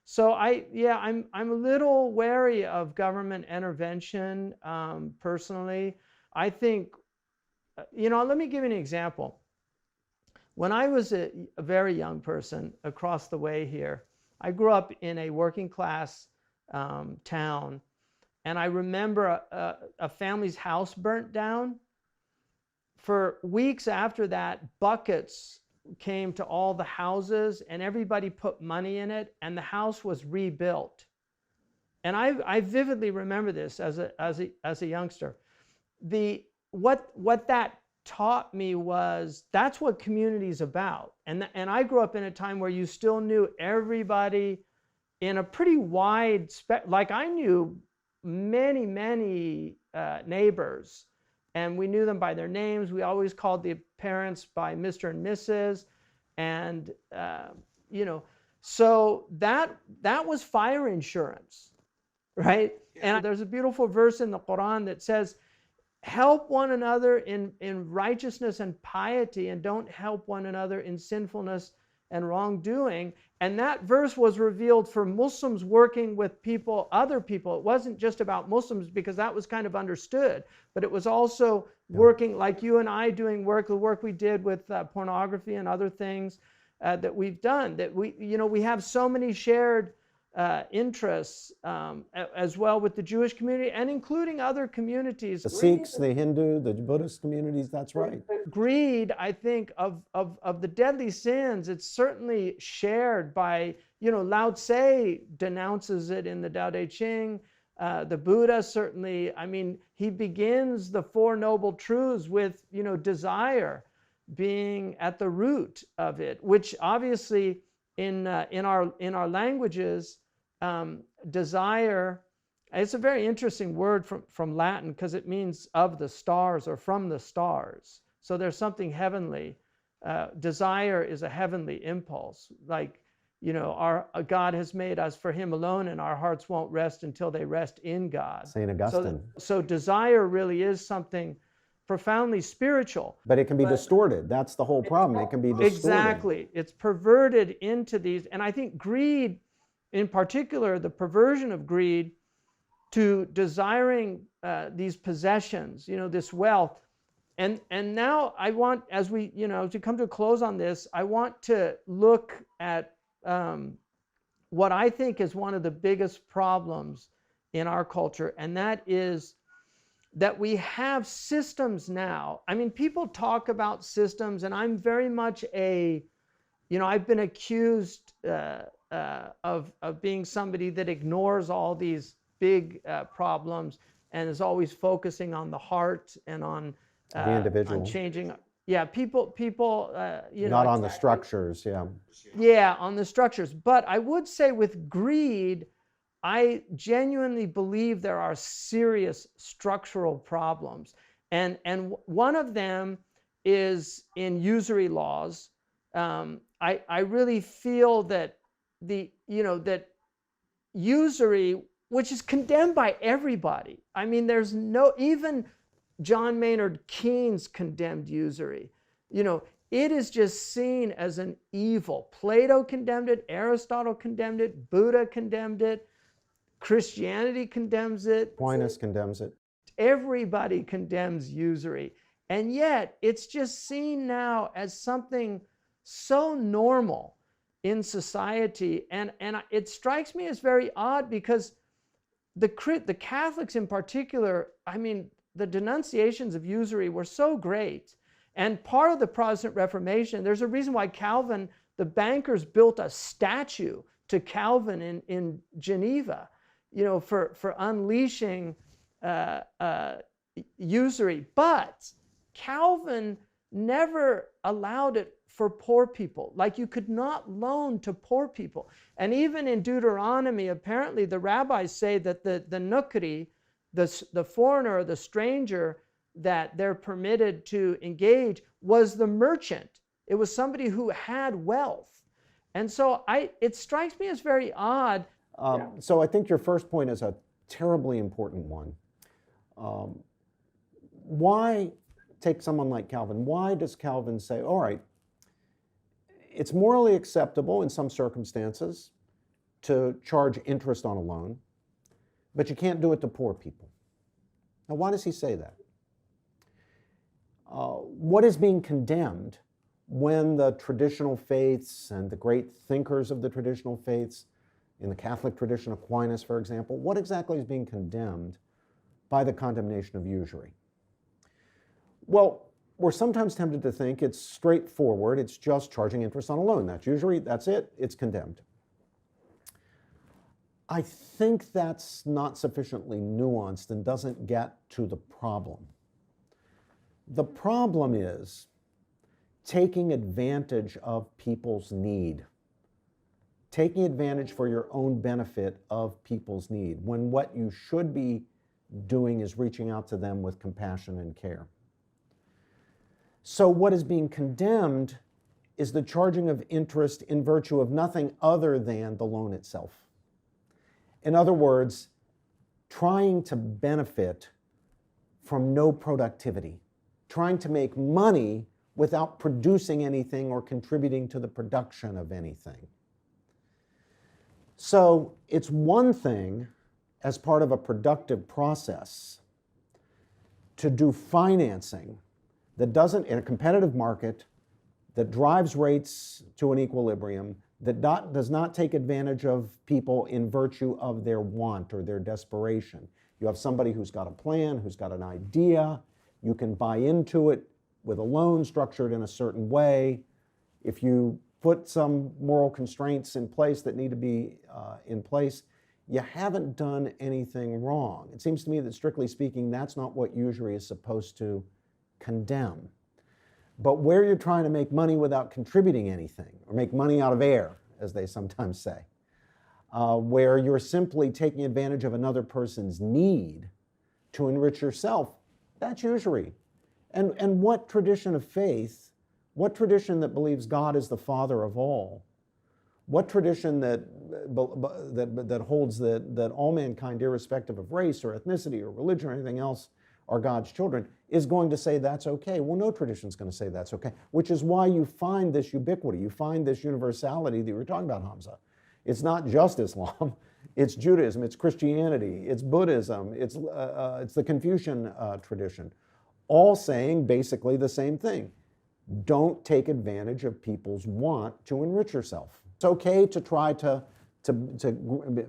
So I'm a little wary of government intervention personally. I think, let me give you an example. When I was a very young person across the way here, I grew up in a working class town, and I remember a family's house burnt down. For weeks after that, buckets came to all the houses and everybody put money in it, and the house was rebuilt. And I vividly remember this as a youngster. What that taught me was that's what community is about. And I grew up in a time where you still knew everybody in a pretty wide like I knew many neighbors, and we knew them by their names. We always called the parents by Mr. and Mrs. And so that was fire insurance, right? And there's a beautiful verse in the Quran that says, help one another in righteousness and piety, and don't help one another in sinfulness and wrongdoing. And that verse was revealed for Muslims working with other people. It wasn't just about Muslims, because that was kind of understood, but it was also working like you and I doing the work we did with pornography and other things that we've done, that we have so many shared interests as well with the Jewish community, and including other communities. The Sikhs, the Hindu, the Buddhist communities, that's right. Greed, I think, of the deadly sins, it's certainly shared by, Lao Tse denounces it in the Tao Te Ching. The Buddha certainly, he begins the Four Noble Truths with, desire being at the root of it, which obviously in our languages, desire, it's a very interesting word from Latin, because it means of the stars or from the stars. So there's something heavenly. Desire is a heavenly impulse. Like, our God has made us for him alone, and our hearts won't rest until they rest in God. St. Augustine. So desire really is something profoundly spiritual. But it can be distorted. That's the whole problem. It can be distorted. Exactly. It's perverted into these. And I think greed, in particular, the perversion of greed to desiring these possessions, this wealth. And now I want, as we come to a close on this, I want to look at what I think is one of the biggest problems in our culture, and that is that we have systems now. People talk about systems, and I'm very much I've been accused of being somebody that ignores all these big problems and is always focusing on the heart and on the individual, on changing. Yeah, people. Not on the structures. Yeah. Yeah, on the structures. But I would say with greed, I genuinely believe there are serious structural problems, and one of them is in usury laws. I really feel that that usury, which is condemned by everybody. There's even John Maynard Keynes condemned usury. It is just seen as an evil. Plato condemned it, Aristotle condemned it, Buddha condemned it, Christianity condemns it. Aquinas condemns it. Everybody condemns usury. And yet it's just seen now as something so normal in society. And it strikes me as very odd, because the Catholics in particular, the denunciations of usury were so great. And part of the Protestant Reformation, there's a reason why Calvin, the bankers built a statue to Calvin in Geneva, for unleashing usury. But Calvin never allowed it for poor people. Like, you could not loan to poor people. And even in Deuteronomy, apparently the rabbis say that the nukri, the foreigner, the stranger that they're permitted to engage, was the merchant. It was somebody who had wealth. And so it strikes me as very odd. So I think your first point is a terribly important one. Why take someone like Calvin? Why does Calvin say, all right, it's morally acceptable in some circumstances to charge interest on a loan, but you can't do it to poor people. Now, why does he say that? What is being condemned when the traditional faiths and the great thinkers of the traditional faiths, in the Catholic tradition, Aquinas, for example, what exactly is being condemned by the condemnation of usury? Well, we're sometimes tempted to think it's straightforward, it's just charging interest on a loan. That's usury, that's it, it's condemned. I think that's not sufficiently nuanced and doesn't get to the problem. The problem is taking advantage of people's need, taking advantage for your own benefit of people's need, when what you should be doing is reaching out to them with compassion and care. So what is being condemned is the charging of interest in virtue of nothing other than the loan itself. In other words, trying to benefit from no productivity, trying to make money without producing anything or contributing to the production of anything. So it's one thing, as part of a productive process, to do financing that doesn't, in a competitive market, that drives rates to an equilibrium, that does not take advantage of people in virtue of their want or their desperation. You have somebody who's got a plan, who's got an idea, you can buy into it with a loan structured in a certain way. If you put some moral constraints in place that need to be in place, you haven't done anything wrong. It seems to me that, strictly speaking, that's not what usury is supposed to condemn. But where you're trying to make money without contributing anything, or make money out of air, as they sometimes say, where you're simply taking advantage of another person's need to enrich yourself, that's usury. And what tradition of faith, what tradition that believes God is the Father of all, what tradition that holds that all mankind, irrespective of race or ethnicity or religion or anything else, are God's children, is going to say that's okay? Well, no tradition is going to say that's okay, which is why you find this ubiquity, you find this universality that you were talking about, Hamza. It's not just Islam, it's Judaism, it's Christianity, it's Buddhism, it's the Confucian tradition, all saying basically the same thing. Don't take advantage of people's want to enrich yourself. It's okay to try to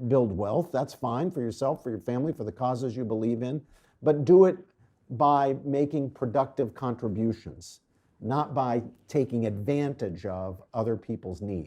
build wealth. That's fine for yourself, for your family, for the causes you believe in, but do it by making productive contributions, not by taking advantage of other people's needs.